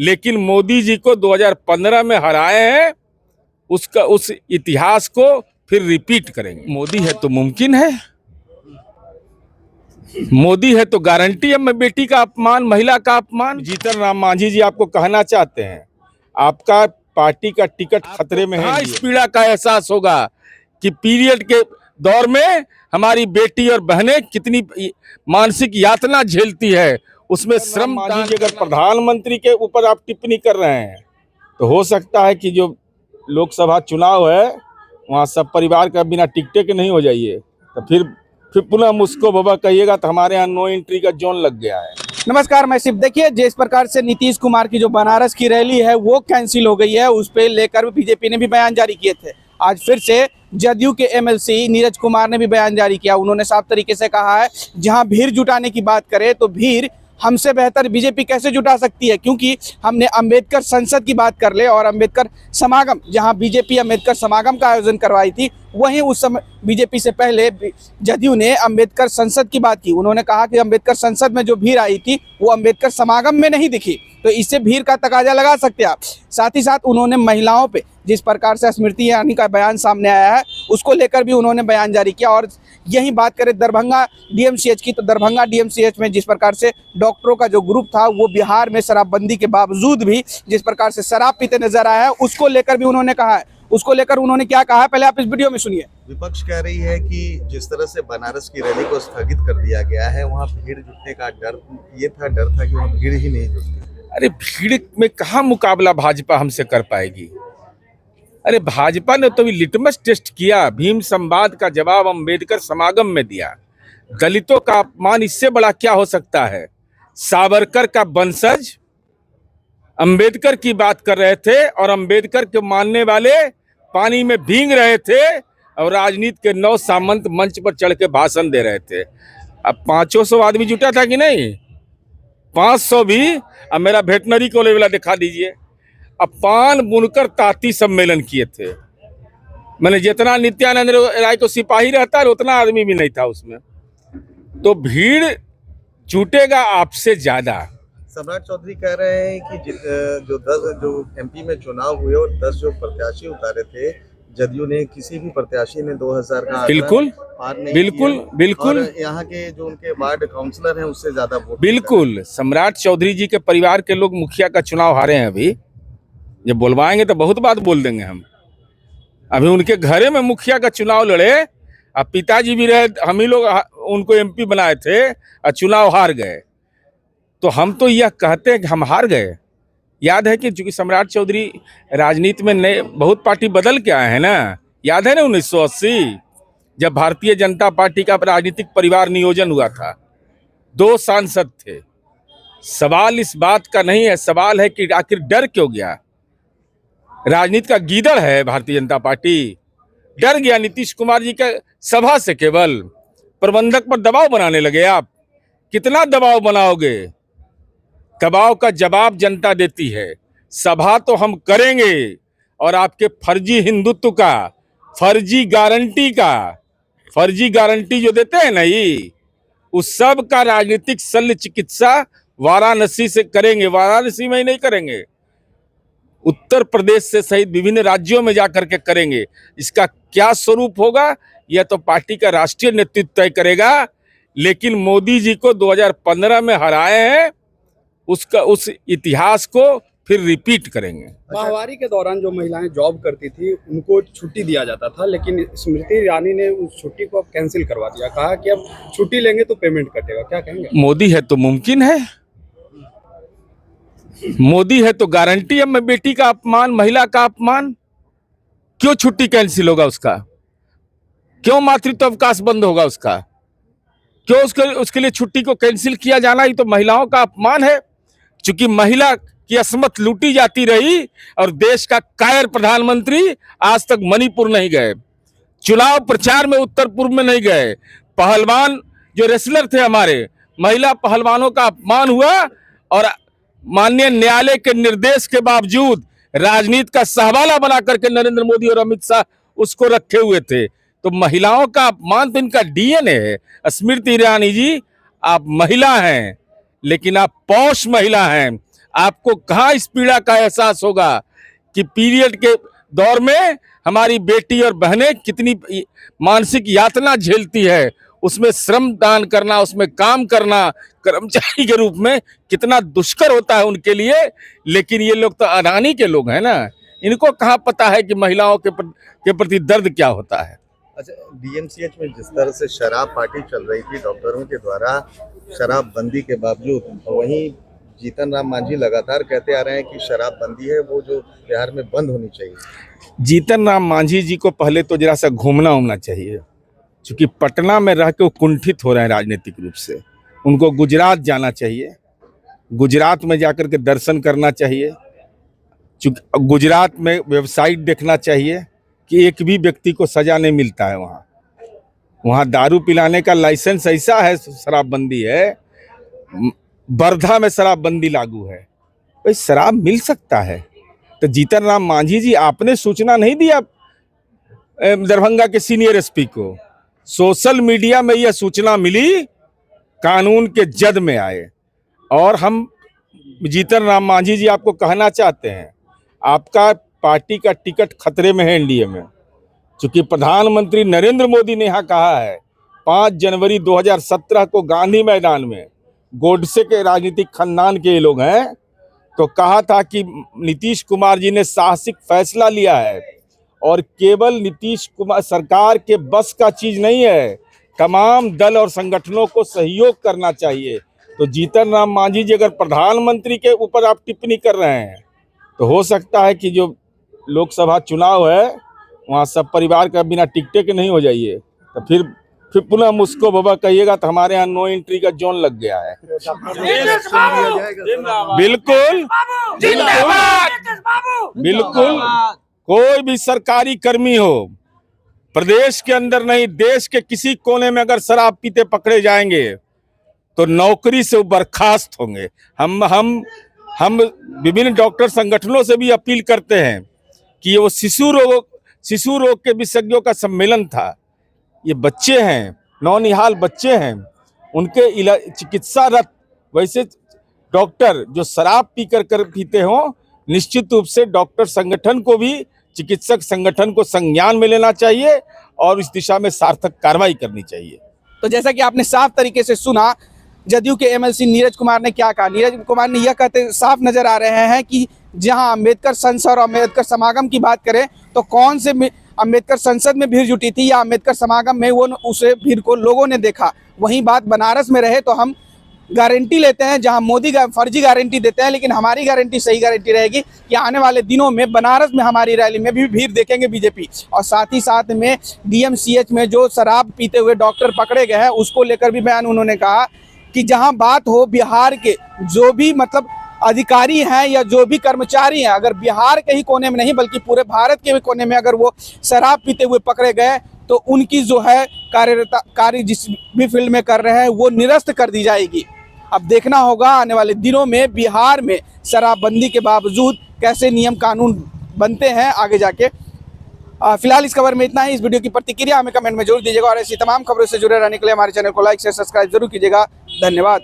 लेकिन मोदी जी को 2015 में हराए हैं, उस इतिहास को फिर रिपीट करेंगे। मोदी है तो मुमकिन है, मोदी है तो गारंटी है बेटी का अपमान, महिला का अपमान। जीतन राम मांझी जी आपको कहना चाहते हैं, आपका पार्टी का टिकट खतरे में है। इस पीड़ा का एहसास होगा कि पीरियड के दौर में हमारी बेटी और बहनें कितनी मानसिक यातना झेलती है। उसमें श्रम दान। अगर प्रधानमंत्री के ऊपर आप टिप्पणी कर रहे हैं तो हो सकता है कि जो लोकसभा चुनाव है वहाँ सब परिवार का बिना टिकटे के नहीं हो जाइए, तो फिर पुनः मुझको बाबा कहिएगा तो हमारे यहाँ नो एंट्री का जोन लग गया है। नमस्कार, मैं सिर्फ देखिए जिस प्रकार से नीतीश कुमार की जो बनारस की रैली है वो कैंसिल हो गई है, उस पर लेकर बीजेपी ने भी बयान जारी किए थे। आज फिर से जदयू के एमएलसी नीरज कुमार ने भी बयान जारी किया। उन्होंने साफ तरीके से कहा है, जहां भीड़ जुटाने की बात करें तो भीड़ हमसे बेहतर बीजेपी कैसे जुटा सकती है, क्योंकि हमने अंबेडकर संसद की बात कर ले और अंबेडकर समागम, जहां बीजेपी अंबेडकर समागम का आयोजन करवाई थी, वहीं उस समय बीजेपी से पहले जदयू ने अंबेडकर संसद की बात की। उन्होंने कहा कि अंबेडकर संसद में जो भीड़ आई थी वो अंबेडकर समागम में नहीं दिखी, तो इससे भीड़ का तकाजा लगा सकते हैं आप। साथ ही साथ उन्होंने महिलाओं पे जिस प्रकार से स्मृति ईरानी का बयान सामने आया है उसको लेकर भी उन्होंने बयान जारी किया। और यही बात करें दरभंगा डीएमसीएच की, तो दरभंगा डीएमसीएच में जिस प्रकार से डॉक्टरों का जो ग्रुप था वो बिहार में शराबबंदी के बावजूद भी जिस प्रकार से शराब पीते नजर आया है, उसको लेकर भी उन्होंने कहा है। उसको लेकर उन्होंने क्या कहा है, पहले आप इस वीडियो में सुनिए। विपक्ष कह रही है कि जिस तरह से बनारस की रैली को स्थगित कर दिया गया है, वहाँ भीड़ जुटने का डर था कि वहाँ भीड़ ही नहीं जुटती। अरे भीड़ में कहाँ मुकाबला भाजपा हमसे कर पाएगी। अरे भाजपा ने तो भी लिटमस टेस्ट किया, भीम संवाद का जवाब अंबेडकर समागम में दिया। दलितों का अपमान इससे बड़ा क्या हो सकता है। सावरकर का वंशज अंबेडकर की बात कर रहे थे और अंबेडकर के मानने वाले पानी में भीग रहे थे और राजनीति के 9 सामंत मंच पर चढ़ के भाषण दे रहे थे। अब 500 आदमी जुटा था कि नहीं, 500 भी। अब मेरा वेटनरी कॉलेज वाला दिखा दीजिए। अब पान बुनकर ताती सम्मेलन किए थे। मैंने जितना नित्यानंद राय को सिपाही रहता है उतना आदमी भी नहीं था उसमें। तो भीड़ जुटेगा आपसे ज्यादा। सम्राट चौधरी कह रहे हैं कि जो एमपी में चुनाव हुए और 10 जो प्रत्याशी उतारे थे, जदयू ने किसी भी प्रत्याशी ने 2000 का बिल्कुल पार नहीं बिल्कुल किया। बिल्कुल और यहाँ के जो उनके वार्ड काउंसलर हैं उससे ज्यादा वोट। बिल्कुल सम्राट चौधरी जी के परिवार के लोग मुखिया का चुनाव हारे हैं। अभी जब बोलवाएंगे तो बहुत बात बोल देंगे हम। अभी उनके घरे में मुखिया का चुनाव लड़े, अब पिताजी भी रहे, हम ही लोग उनको एमपी बनाए थे और चुनाव हार गए। तो हम तो यह कहते हैं कि हम हार गए। याद है कि चूंकि सम्राट चौधरी राजनीति में नए बहुत पार्टी बदल के आए हैं ना। याद है ना 1980 जब भारतीय जनता पार्टी का राजनीतिक परिवार नियोजन हुआ था, 2 सांसद थे। सवाल इस बात का नहीं है, सवाल है कि आखिर डर क्यों गया। राजनीति का गीदड़ है भारतीय जनता पार्टी, डर गया नीतीश कुमार जी के सभा से। केवल प्रबंधक पर दबाव बनाने लगे आप। कितना दबाव बनाओगे, दबाव का जवाब जनता देती है। सभा तो हम करेंगे और आपके फर्जी हिंदुत्व का, फर्जी गारंटी जो देते हैं ना, ये उस सब का राजनीतिक शल्य चिकित्सा वाराणसी से करेंगे। वाराणसी में ही नहीं करेंगे, उत्तर प्रदेश से सहित विभिन्न राज्यों में जाकर के करेंगे। इसका क्या स्वरूप होगा यह तो पार्टी का राष्ट्रीय नेतृत्व तय करेगा। लेकिन मोदी जी को 2015 में हराए हैं, उस इतिहास को फिर रिपीट करेंगे। माहवारी के दौरान जो महिलाएं जॉब करती थी उनको छुट्टी दिया जाता था, लेकिन स्मृति ईरानी ने उस छुट्टी को अब कैंसिल करवा दिया। कहा कि अब छुट्टी लेंगे तो पेमेंट कटेगा। क्या कहेंगे? मोदी है तो मुमकिन है, मोदी है तो गारंटी है बेटी का अपमान, महिला का अपमान। क्यों छुट्टी कैंसिल होगा उसका? क्यों मातृत्व अवकाश बंद होगा उसका? क्यों उसके लिए छुट्टी को कैंसिल किया जाना? ही तो महिलाओं का अपमान है। चूंकि महिला की असमत लूटी जाती रही और देश का कायर प्रधानमंत्री आज तक मणिपुर नहीं गए, चुनाव प्रचार में उत्तर पूर्व में नहीं गए। पहलवान जो रेसलर थे हमारे, महिला पहलवानों का अपमान हुआ और माननीय न्यायालय के निर्देश के बावजूद राजनीति का सहवाला बना करके नरेंद्र मोदी और अमित शाह उसको रखे हुए थे। तो महिलाओं का अपमान तो इनका डीएनए है। स्मृति ईरानी जी, आप महिला हैं लेकिन आप पौष महिला हैं। आपको कहाँ इस पीड़ा का एहसास होगा कि पीरियड के दौर में हमारी बेटी और बहनें कितनी मानसिक यातना झेलती है, उसमें श्रम दान करना, उसमें काम करना कर्मचारी के रूप में कितना दुष्कर होता है उनके लिए। लेकिन ये लोग तो अडानी के लोग हैं ना, इनको कहाँ पता है कि महिलाओं के प्रति दर्द क्या होता है। अच्छा, डीएमसीएच में जिस तरह से शराब पार्टी चल रही थी डॉक्टरों के द्वारा शराब बंदी के बावजूद, वहीं जीतन राम मांझी लगातार कहते आ रहे हैं कि शराब बंदी है वो जो बिहार में बंद होनी चाहिए। जीतन राम मांझी जी को पहले तो जरा सा घूमना उमना चाहिए, क्योंकि पटना में रह के वो कुंठित हो रहे हैं राजनीतिक रूप से। उनको गुजरात जाना चाहिए, गुजरात में जाकर के दर्शन करना चाहिए, चूँकि गुजरात में वेबसाइट देखना चाहिए कि एक भी व्यक्ति को सजा नहीं मिलता है वहाँ दारू पिलाने का लाइसेंस ऐसा है, शराबबंदी है, वर्धा में शराबबंदी लागू है, भाई शराब मिल सकता है। तो जीतन राम मांझी जी, आपने सूचना नहीं दिया दरभंगा के सीनियर एसपी को? सोशल मीडिया में यह सूचना मिली, कानून के जद में आए। और हम जीतन राम मांझी जी आपको कहना चाहते हैं, आपका पार्टी का टिकट खतरे में है एनडीए में, क्योंकि प्रधानमंत्री नरेंद्र मोदी ने यहाँ कहा है 5 जनवरी 2017 को गांधी मैदान में, गोडसे के राजनीतिक खानदान के ये लोग हैं, तो कहा था कि नीतीश कुमार जी ने साहसिक फैसला लिया है और केवल नीतीश कुमार सरकार के बस का चीज नहीं है, तमाम दल और संगठनों को सहयोग करना चाहिए। तो जीतन राम मांझी जी, अगर प्रधानमंत्री के ऊपर आप टिप्पणी कर रहे हैं तो हो सकता है कि जो लोकसभा चुनाव है वहाँ सब परिवार का बिना टिकटे के नहीं हो जाइए, तो फिर पुनः मुझको बाबा कहिएगा तो हमारे यहाँ नो एंट्री का जोन लग गया है। बिल्कुल बिल्कुल, कोई भी सरकारी कर्मी हो, प्रदेश के अंदर नहीं देश के किसी कोने में अगर शराब पीते पकड़े जाएंगे तो नौकरी से बर्खास्त होंगे। हम विभिन्न डॉक्टर संगठनों से भी अपील करते हैं कि वो शिशु रोग के विशेषज्ञों का सम्मेलन था, ये बच्चे हैं, नौनिहाल बच्चे हैं, उनके चिकित्सारत वैसे डॉक्टर जो शराब पीते हों, निश्चित रूप से डॉक्टर संगठन को भी, चिकित्सक संगठन को संज्ञान में लेना चाहिए और इस दिशा में सार्थक कार्रवाई करनी चाहिए। तो जैसा कि आपने साफ तरीके से सुना, जदयू के एमएलसी नीरज कुमार ने क्या कहा। नीरज कुमार ने यह कहते साफ नजर आ रहे हैं कि जहां अम्बेडकर संसद और अम्बेडकर समागम की बात करें तो कौन से अम्बेडकर संसद में भीड़ जुटी थी या अम्बेडकर समागम में वो उसे भीड़ को लोगों ने देखा। वहीं बात बनारस में रहे तो हम गारंटी लेते हैं, जहां मोदी फर्जी गारंटी देते हैं, लेकिन हमारी गारंटी सही गारंटी रहेगी कि आने वाले दिनों में बनारस में हमारी रैली में भी भीड़ देखेंगे बीजेपी। और साथ ही साथ में डीएमसीएच में जो शराब पीते हुए डॉक्टर पकड़े गए हैं उसको लेकर भी बयान उन्होंने कहा कि जहां बात हो बिहार के जो भी मतलब अधिकारी हैं या जो भी कर्मचारी हैं, अगर बिहार के ही कोने में नहीं बल्कि पूरे भारत के भी कोने में अगर वो शराब पीते हुए पकड़े गए तो उनकी जो है कार्य जिस भी फील्ड में कर रहे हैं वो निरस्त कर दी जाएगी। अब देखना होगा आने वाले दिनों में बिहार में शराबबंदी के बावजूद कैसे नियम कानून बनते हैं आगे जाके। फिलहाल इस खबर में इतना ही। इस वीडियो की प्रतिक्रिया हमें कमेंट में जरूर दीजिएगा और ऐसी तमाम खबरों से जुड़े रहने के लिए हमारे चैनल को लाइक शेयर सब्सक्राइब जरूर कीजिएगा। धन्यवाद।